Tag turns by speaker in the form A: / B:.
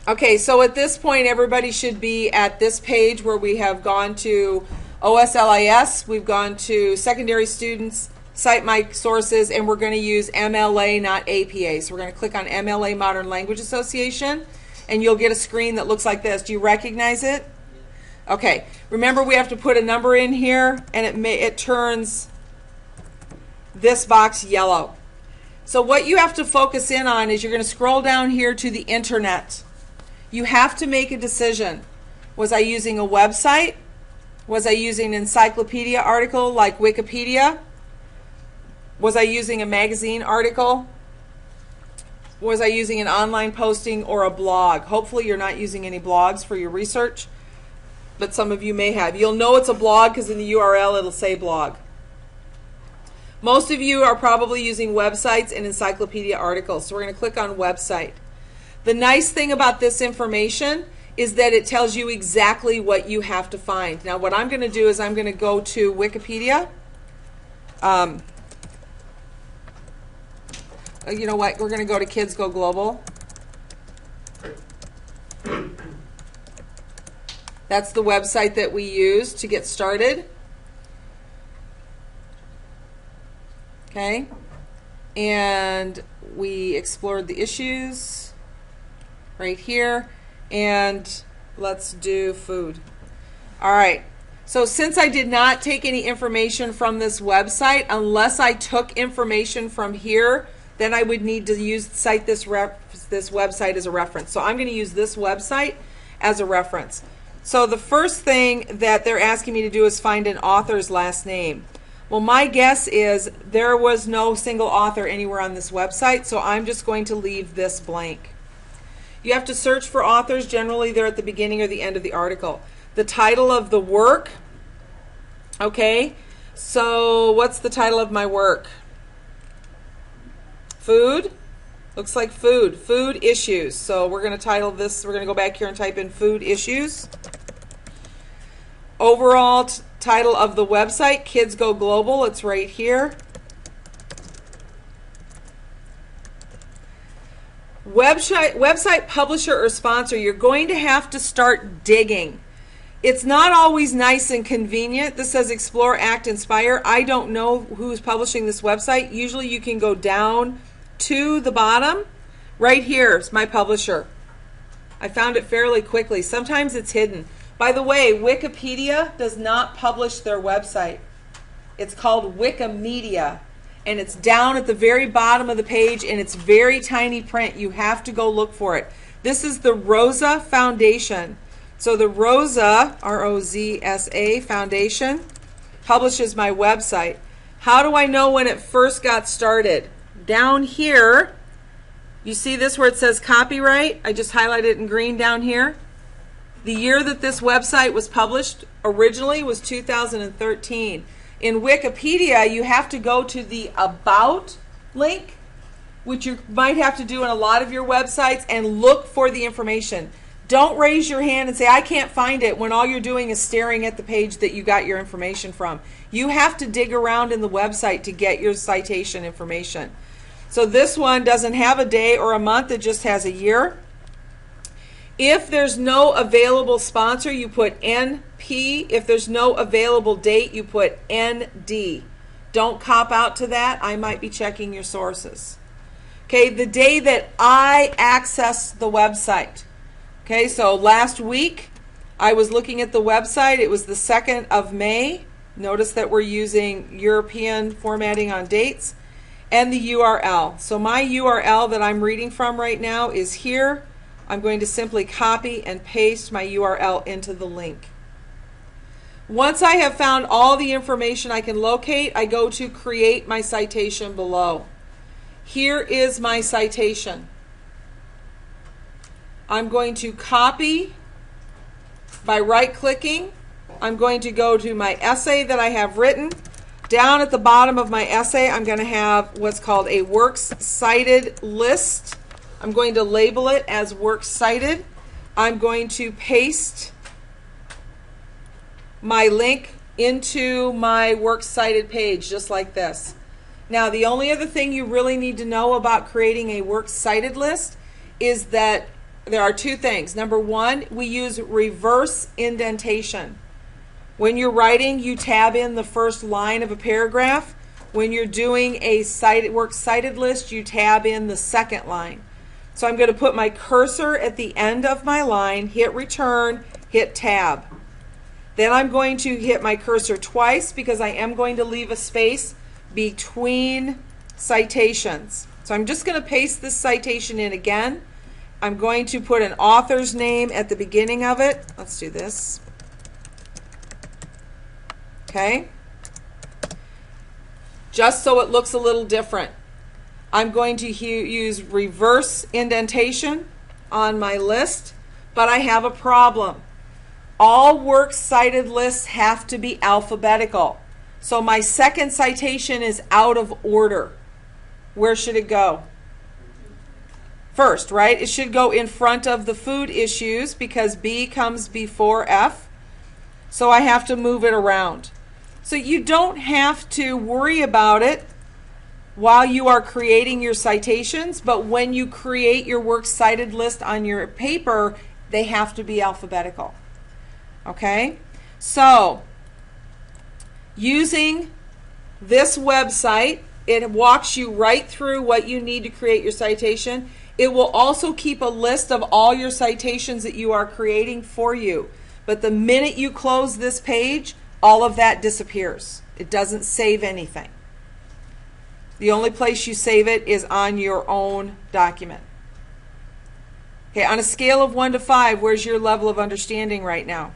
A: Okay, so at this point, everybody should be at this page where we have gone to OSLIS, we've gone to secondary students, cite my sources, and we're going to use MLA, not APA. So we're going to click on MLA Modern Language Association, and you'll get a screen that looks like this. Do you recognize it? Okay, remember we have to put a number in here, and it turns this box yellow. So what you have to focus in on is you're going to scroll down here to the internet. You have to make a decision. Was I using a website? Was I using an encyclopedia article like Wikipedia? Was I using a magazine article? Was I using an online posting or a blog? Hopefully you're not using any blogs for your research, but some of you may have. You'll know it's a blog because in the URL it'll say blog. Most of you are probably using websites and encyclopedia articles, so we're going to click on website. The nice thing about this information is that it tells you exactly what you have to find. Now what I'm going to do is I'm going to go to Wikipedia. You know what? We're going to go to Kids Go Global. That's the website that we use to get started. Okay. And we explored the issues right here, and let's do food. All right, so since I did not take any information from this website, unless I took information from here, then I would need to cite this website as a reference. So I'm going to use this website as a reference. So the first thing that they're asking me to do is find an author's last name. Well, my guess is there was no single author anywhere on this website, so I'm just going to leave this blank. You have to search for authors. Generally, they're at the beginning or the end of the article. The title of the work. Okay, so what's the title of my work? Food. Looks like food. Food issues. So we're going to title this, we're going to go back here and type in food issues. Overall title of the website, Kids Go Global. It's right here. Website publisher or sponsor, you're going to have to start digging. It's not always nice and convenient. This says Explore, Act, Inspire. I don't know who's publishing this website. Usually you can go down to the bottom. Right here is my publisher. I found it fairly quickly. Sometimes it's hidden. By the way, Wikipedia does not publish their website. It's called Wikimedia. And it's down at the very bottom of the page, and it's very tiny print. You have to go look for it. This is the Rosa Foundation. So the Rosa, R-O-Z-S-A Foundation, publishes my website. How do I know when it first got started? Down here, you see this where it says copyright? I just highlighted it in green down here. The year that this website was published originally was 2013. In Wikipedia, you have to go to the About link, which you might have to do in a lot of your websites, and look for the information. Don't raise your hand and say, I can't find it, when all you're doing is staring at the page that you got your information from. You have to dig around in the website to get your citation information. So this one doesn't have a day or a month, it just has a year. If there's no available sponsor, you put NP. If there's no available date, you put ND. Don't cop out to that. I might be checking your sources. Okay, the day that I accessed the website. Okay, so last week I was looking at the website. It was the 2nd of May. Notice that we're using European formatting on dates. And the URL. So my URL that I'm reading from right now is here. I'm going to simply copy and paste my URL into the link. Once I have found all the information I can locate, I go to create my citation below. Here is my citation. I'm going to copy by right-clicking. I'm going to go to my essay that I have written. Down at the bottom of my essay, I'm going to have what's called a works cited list. I'm going to label it as works cited. I'm going to paste my link into my works cited page, just like this. Now, the only other thing you really need to know about creating a works cited list is that there are two things. Number one, we use reverse indentation. When you're writing, you tab in the first line of a paragraph. When you're doing a works cited list, you tab in the second line. So I'm going to put my cursor at the end of my line, hit return, hit tab. Then I'm going to hit my cursor twice because I am going to leave a space between citations. So I'm just going to paste this citation in again. I'm going to put an author's name at the beginning of it. Let's do this. Okay. Just so it looks a little different. I'm going to use reverse indentation on my list, but I have a problem. All works cited lists have to be alphabetical. So my second citation is out of order. Where should it go? First, right? It should go in front of the food issues because B comes before F. So I have to move it around. So you don't have to worry about it while you are creating your citations, but when you create your works cited list on your paper, they have to be alphabetical. Okay? So, using this website, it walks you right through what you need to create your citation. It will also keep a list of all your citations that you are creating for you. But the minute you close this page, all of that disappears. It doesn't save anything. The only place you save it is on your own document. Okay, on a scale of 1 to 5, where's your level of understanding right now?